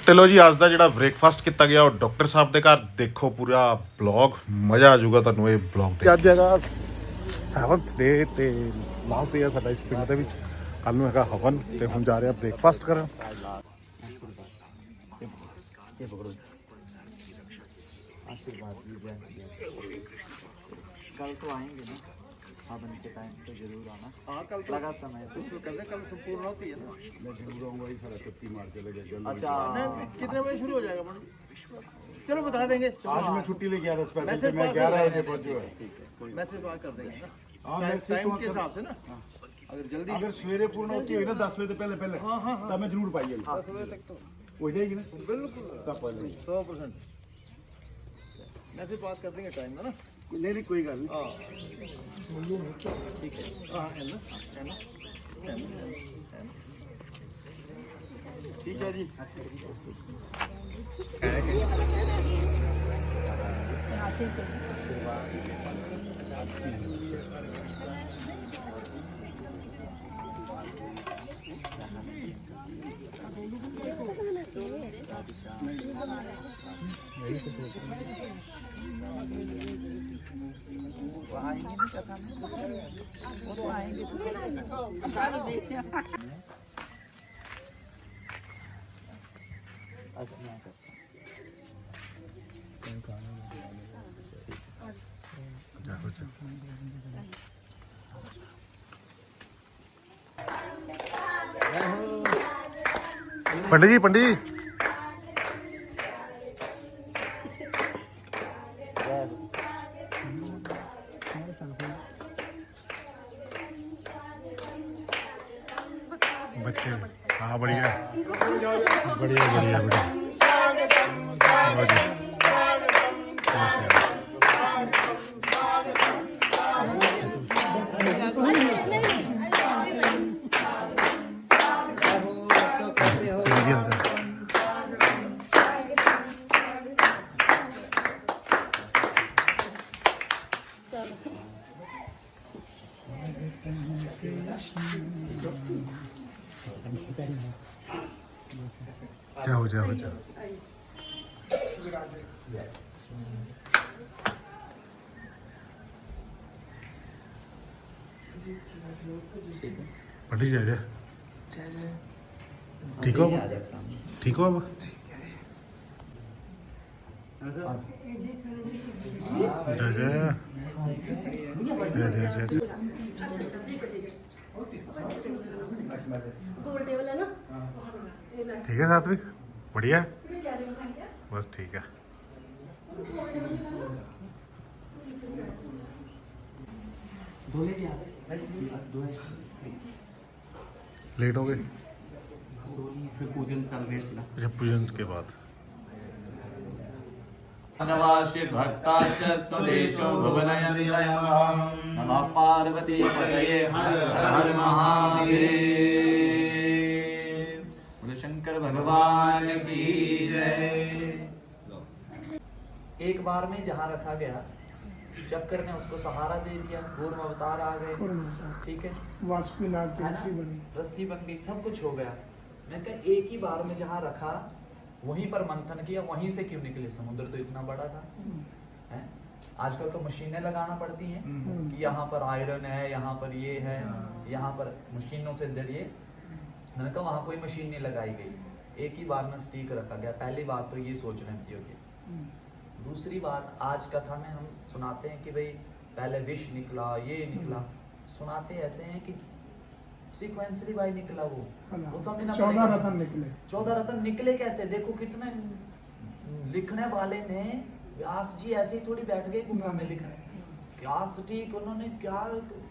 चलो जी आज का जो ब्रेकफास्ट किया गया और डॉक्टर साहब के घर देखो पूरा ब्लॉग मज़ा आ जाऊगा तुहानू ये ब्लॉग देख अज है 7th डे तो लास्ट डे है साडा इस पिंड दे विच कल नूं हैगा हवन तो हम जा रहे हैं ब्रेकफास्ट करन। कल तो आएंगे ना हवन के टाइम पे जरूर आना। हाँ कल तो लगा समय तो उसमें कर दे, कल संपूर्ण होती है ना। मैं जरूर आऊंगा ही सारा 31 मार्च चले गया। अच्छा कितने बजे शुरू हो जाएगा मैडम? चलो बता देंगे। आज मैं छुट्टी लेके आया था स्पेशल से, मैं 11 बजे पहुंचा। मैसेज बात कर देंगे ना। हां टाइम के हिसाब से ना, अगर जल्दी अगर सवेरे पूर्ण होती है ना 10 बजे पहले पहले तब मैं जरूर पाइएगा। 10 बजे तक तो हो जाएगी ना बिल्कुल तब पहले 100% मैसेज बात कर देंगे टाइम का ना। नहीं कोई गल नहीं। ठीक है। हाँ है ना ठीक है जी। वो आएंगे नहीं कथा में, वो तो आएंगे। अच्छा मैं करता पंडित जी पंडित जी बच्चे हाँ बढ़िया बढ़िया बढ़िया बढ़िया क्या हो जाए बच्चा पंडित जी आजा ठीक हो ठीक हो अब ठीक है सात्विक बढ़िया बस ठीक है। लेट हो गए फिर पूजन चल रहे थे ना। अच्छा पूजन के बाद नवास्य भक्ताश्च स्वदेशो भुवनयं नमः पार्वती पतये हर हर महादेव। बोलो शंकर भगवान की जय। एक बार में जहाँ रखा गया चक्कर ने उसको सहारा दे दिया, कूर्म अवतार आ गए, ठीक है, वासुकीनाथ की रस्सी बनी, रस्सी बन गई, सब कुछ हो गया। मैं कहा एक ही बार में जहाँ रखा वहीं पर मंथन किया, वहीं से क्यों निकले? समुद्र तो इतना बड़ा था है? आजकल तो मशीनें लगाना पड़ती हैं कि यहाँ पर आयरन है, यहाँ पर ये है, यहाँ पर मशीनों से जरिए। मैंने कहा वहाँ कोई मशीन नहीं लगाई गई, एक ही बार में स्टिक रखा गया। पहली बात तो ये सोचने की होगी। दूसरी बात, आज कथा में हम सुनाते हैं कि भाई पहले विष निकला, ये निकला, सुनाते ऐसे हैं कि सीक्वेंसली भाई निकला वो समझना। 14 रत्न निकले। 14 रत्न निकले कैसे? देखो कितने लिखने वाले ने, व्यास जी ऐसे ही थोड़ी बैठ गए गुफा में लिखने, क्या सटीक उन्होंने क्या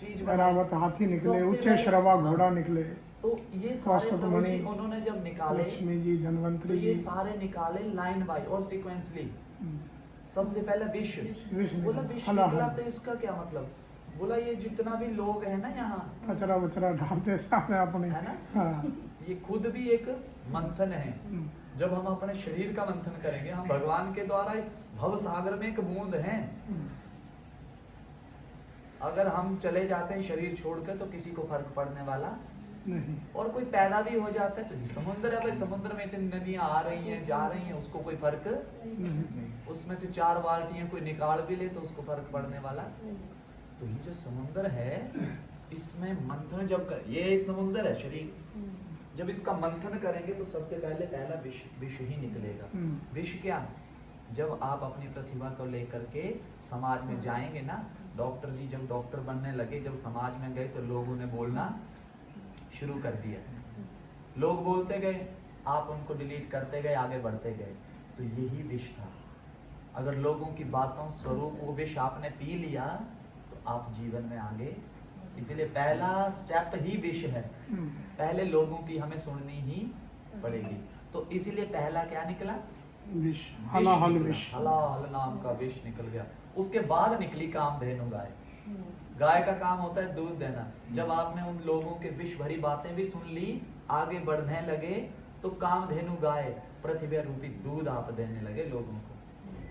चीज ऐरावत हाथी निकले, उच्च श्रवा घोड़ा निकले। तो ये सारे उन्होंने जब निकाले, लक्ष्मी जी, धनवंतरी तो ये सारे निकाले लाइन बाय और सीक्वेंसली। सबसे पहले विष बोला, विष निकला तो इसका क्या मतलब? बोला ये जितना भी लोग है ना यहाँ कचरा वचरा डालते सारे अपने, है ना, हाँ। ये खुद भी एक मंथन है। जब हम अपने शरीर का मंथन करेंगे, हम भगवान के द्वारा इस भव सागर में एक बूंद हैं। अगर हम चले जाते हैं शरीर छोड़कर तो किसी को फर्क पड़ने वाला नहीं और कोई पैदा भी हो जाता है तो ये समुद्र है भाई, समुद्र में इतनी नदियां आ रही हैं जा रही हैं, उसको कोई फर्क, उसमें से 4 बाल्टियां कोई निकाल भी ले तो उसको फर्क पड़ने वाला। तो ये जो समुद्र है इसमें मंथन जब ये समुद्र है शरीर, जब इसका मंथन करेंगे तो सबसे पहला विष ही निकलेगा। विष क्या है? जब आप अपनी प्रतिभा को लेकर के समाज में जाएंगे ना, डॉक्टर जी जब डॉक्टर बनने लगे, जब समाज में गए तो लोगों ने बोलना शुरू कर दिया, लोग बोलते गए, आप उनको डिलीट करते गए, आगे बढ़ते गए। तो यही विष था। अगर लोगों की बातों स्वरूप वो विष आपने पी लिया तो आप जीवन में आगे, इसीलिए पहला स्टेप ही विष है, पहले लोगों की हमें सुननी ही पड़ेगी। तो इसीलिए पहला क्या निकला? विष, हलाहल विष, हलाहल नाम का विष निकल गया। उसके बाद निकली कामधेनु गाय। गाय का काम होता है दूध देना। जब आपने उन लोगों के विष भरी बातें भी सुन ली, आगे बढ़ने लगे, तो कामधेनु गाय प्रतिभा रूपी दूध आप देने लगे लोगों को।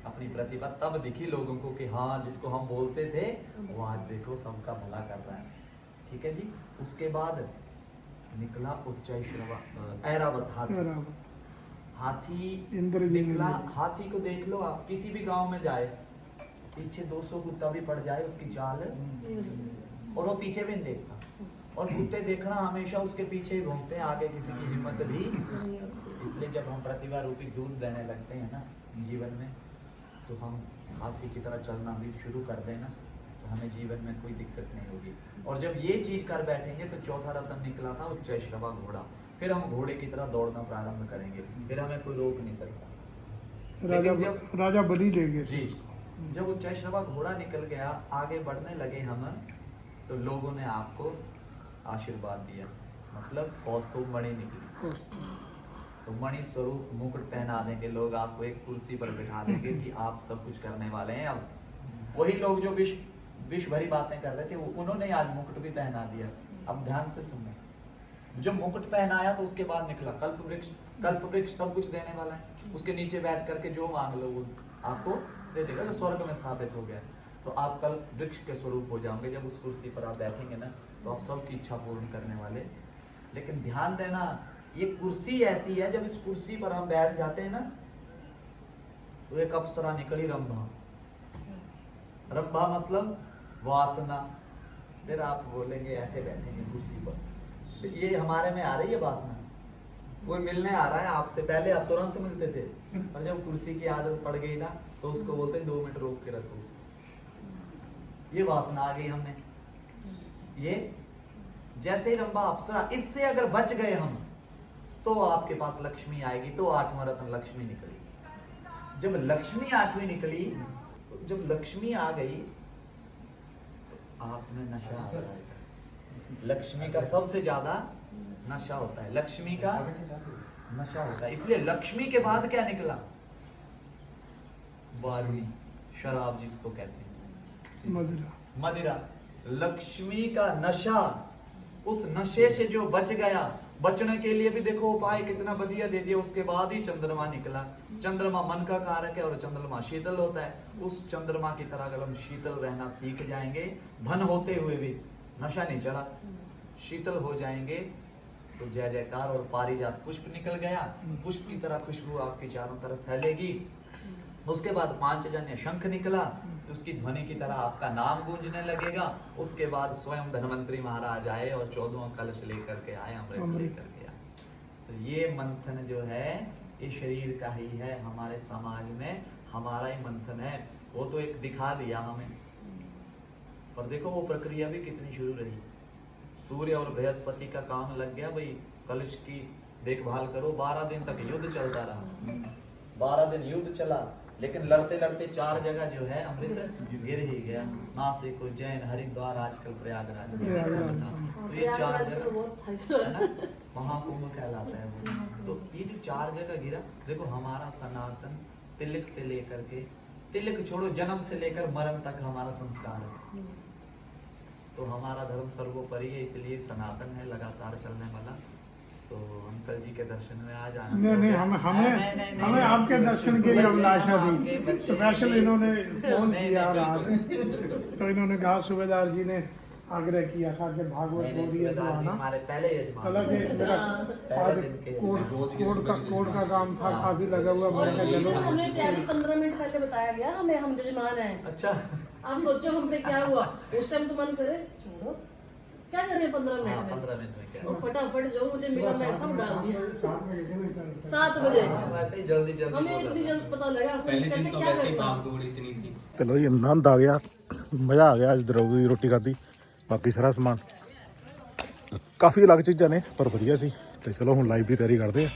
अपनी प्रतिभा तब दिखी लोगों को कि हाँ, जिसको हम बोलते थे वो आज देखो सबका भला कर रहा है। ठीक है जी। उसके बाद निकला उच्चैश्रवा ऐरावत हाथी। हाथी इंद्र जी ने निकला। देखा। हाथी को देख लो आप, किसी भी गांव में जाए, पीछे 200 कुत्ता भी पड़ जाए उसकी चाल, और वो पीछे भी नहीं देखता। और कुत्ते देखना हमेशा उसके पीछे ही घूमते हैं, आगे किसी की हिम्मत भी। इसलिए जब हम प्रतिभा रूपी दूध देने लगते हैं ना जीवन में, तो हम हाथी की तरह चलना भी शुरू कर देना, तो हमें जीवन में कोई दिक्कत नहीं होगी। और जब ये चीज कर बैठेंगे तो चौथा रत्न निकला था उच्चैश्रवा घोड़ा। फिर हम घोड़े की तरह दौड़ना प्रारंभ करेंगे, फिर हमें कोई रोक नहीं सकता। लेकिन राजा बलि ले गए जी, जब उच्चैश्रवा घोड़ा निकल गया, आगे बढ़ने लगे हम, तो लोगों ने आपको आशीर्वाद दिया, मतलब कौस्तुभ मणि निकली। तो मणि स्वरूप मुकुट पहना देंगे लोग आपको, एक कुर्सी पर बिठा देंगे कि आप सब कुछ करने वाले हैं। अब वही लोग जो विष भरी बातें कर रहे थे, उन्होंने आज मुकुट भी पहना दिया। अब ध्यान से सुनना, जब मुकुट पहनाया तो उसके बाद निकला कल्प वृक्ष सब कुछ देने वाला है। उसके नीचे बैठ करके जो मांग लो वो आपको दे देगा, तो स्वर्ग में स्थापित हो गया। तो आप कल्प वृक्ष के स्वरूप हो जाओगे। जब उस कुर्सी पर आप बैठेंगे ना, तो आप सबकी इच्छा पूर्ण करने वाले। लेकिन ध्यान देना, ये कुर्सी ऐसी है, जब इस कुर्सी पर हम बैठ जाते हैं ना, तो एक अप्सरा निकली रंभा। रंभा मतलब वासना। फिर आप बोलेंगे ऐसे बैठेंगे कुर्सी पर, ये हमारे में आ रही है वासना। कोई मिलने आ रहा है आपसे, पहले आप तुरंत मिलते थे, और जब कुर्सी की आदत पड़ गई ना, तो उसको बोलते हैं 2 मिनट रोक के रखो उसको। ये वासना आ गई हमें। ये जैसे ही रंभा अप्सरा, इससे अगर बच गए हम, तो आपके पास लक्ष्मी आएगी। तो 8वां रत्न लक्ष्मी निकली। जब लक्ष्मी 8वीं निकली, तो जब लक्ष्मी आ गई तो आप में नशा आ जाएगा। लक्ष्मी का सबसे ज्यादा नशा होता है, लक्ष्मी का नशा होता है। इसलिए लक्ष्मी के बाद क्या निकला? 12वीं शराब, जिसको कहते हैं मदिरा। लक्ष्मी का नशा, उस नशे से जो बच गया, बचने के लिए भी देखो उपाय कितना बढ़िया दे दिया। उसके बाद ही चंद्रमा निकला। चंद्रमा मन का कारक है और चंद्रमा शीतल होता है। उस चंद्रमा की तरह अगर हम शीतल रहना सीख जाएंगे, धन होते हुए भी नशा नहीं चढ़ा, शीतल हो जाएंगे, तो जय जयकार। और पारिजात पुष्प निकल गया, पुष्प की तरह खुशबू आपके चारों तरफ फैलेगी। उसके बाद 5 शंख निकला, उसकी ध्वनि की तरह आपका नाम गूंजने लगेगा। उसके बाद स्वयं धनवंतरी महाराज आए और 14वां कलश लेकर के आए, अमृत लेकर के आए। तो ये मंथन जो है, ये शरीर का ही है, हमारे समाज में हमारा ही मंथन है। वो तो एक दिखा दिया हमें, पर देखो वो प्रक्रिया भी कितनी शुरू रही। सूर्य और बृहस्पति का काम लग गया, भाई कलश की देखभाल करो। 12 दिन तक युद्ध चलता रहा, 12 दिन युद्ध चला, लेकिन लड़ते लड़ते 4 जगह जो है अमृत गिर ही गया। नासिक, उज्जैन, हरिद्वार, आजकल प्रयागराज। तो ये 4 जगह महाकुंभ कहलाता है वो। तो ये जो 4 जगह गिरा, देखो हमारा सनातन तिलक से लेकर के, तिलक छोड़ो, जन्म से लेकर मरण तक हमारा संस्कार है। तो हमारा धर्म सर्वोपरि है, इसलिए सनातन है, लगातार चलने वाला। तो अंकल जी के दर्शन में आज नहीं, हमें आपके दर्शन की अभिलाषा थी। स्पेशल इन्होंने फोन किया आज, तो इन्होंने कहा सूबेदार जी ने आग्रह किया था कि भागवत हो रही है तो आना। हमारे पहले यजमान हालांकि मेरा आज कोड का काम था, काफी लगा हुआ। मैंने कहा चलो हमें तैयारी 15 मिनट पहले बताया गया हमें, हम जजमान हैं। अच्छा आप सोचो हम पे क्या हुआ उस टाइम, तो मन करे छोड़ो क्या करें 15 हाँ, मिनट 15 मिनट में क्या और फटाफट जो मुझे मिला मैं सब डाल दिया। 7 7 बजे वैसे ही जल्दी जल्दी हमें बोला इतनी था। जल्द पता लगा, फिर कहते क्या करना। ਚਲੋ ਜੀ ਆਨੰਦ ਆ ਗਿਆ, ਮਜ਼ਾ ਆ ਗਿਆ। ਅੱਜ ਦਰੋਗੀ ਦੀ ਰੋਟੀ ਖਾਧੀ, ਬਾਕੀ ਸਾਰਾ ਸਮਾਨ ਕਾਫੀ ਅਲੱਗ ਚੀਜ਼ਾਂ ਨੇ ਪਰ ਵਧੀਆ ਸੀ। ਤੇ ਚਲੋ ਹੁਣ ਲਾਈਵ ਦੀ ਤਿਆਰੀ ਕਰਦੇ ਆ।